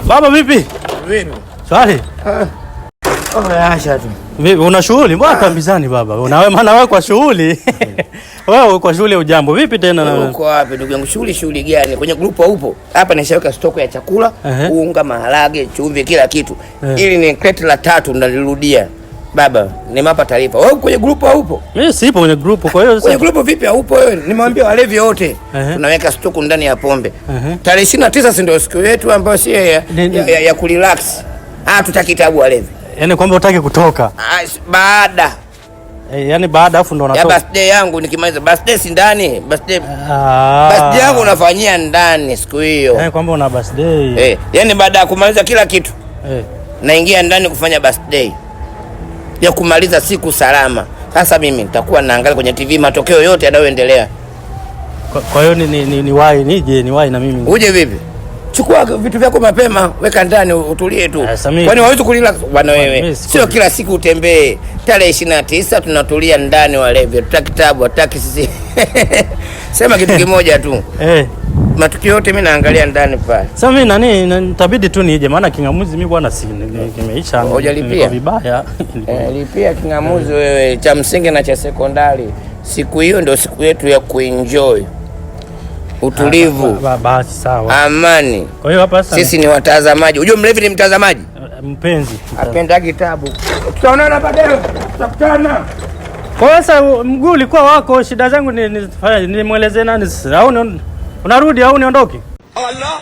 Baba vipi? Vipi? Swali. Acha tu. Vipi una shughuli? Mbona tuambizani baba? Unawe maana wewe kwa shughuli. Wewe kwa shughuli ujambo. Vipi tena na uko wapi ndugu yangu? Shughuli gani? Kwenye grupu upo? Hapa nishaweka stoko ya chakula, unga, maharage, chumvi, kila kitu. Ili ni kreti la 3 ndalirudia. Baba, nimapa taarifa. Wewe kwenye grupu upo? Mimi sipo kwenye grupu, kwa hiyo sasa. Kwenye grupu vipi haupo wewe? Nimewambia walevi wote. Tunaweka stoko ndani ya pombe. Tarehe 29 si ndio siku yetu ambayo si ya kurelax. Tutaki tabu walevi. Yaani kwamba utaki kutoka. Baada. Yaani baada afu ndo unatoka. Ya birthday yangu nikimaliza birthday si ndani. Birthday yangu unafanyia ndani siku hiyo. Yaani kwamba una birthday. Yaani baada ya kumaliza kila kitu. Naingia ndani kufanya birthday. Ya kumaliza siku salama. Sasa mimi nitakuwa naangalia kwenye TV matokeo yote yanayoendelea. Kwa hiyo ni wahi nije ni wahi na mimi. Uje vipi? Chukua vitu vyako mapema, weka ndani utulie tu. Kwani hawezi kulila bwana wewe? Sio kila siku utembee. Tarehe 29 tunatulia ndani walevi. Tutaki kitabu, tutaki sisi. Sema kitu kimoja tu. Matukio yote mimi naangalia ndani pale. Sasa mimi nitabidi tu nije maana kingamuzi mimi bwana si kimeisha. Hujalipia vibaya. Lipia kingamuzi wewe cha msingi na cha sekondari. Siku hiyo ndio siku yetu ya kuenjoy. Utulivu. Basi sawa. Amani. Kwa hiyo hapa sasa sisi ni watazamaji. Unajua mlevi ni mtazamaji? Mpenzi. Apenda kitabu. Tutaonana baadaye. Tutakutana. Kwa sasa mguu ulikuwa wako, shida zangu nimueleze nani? Au unarudi au niondoke? Allah.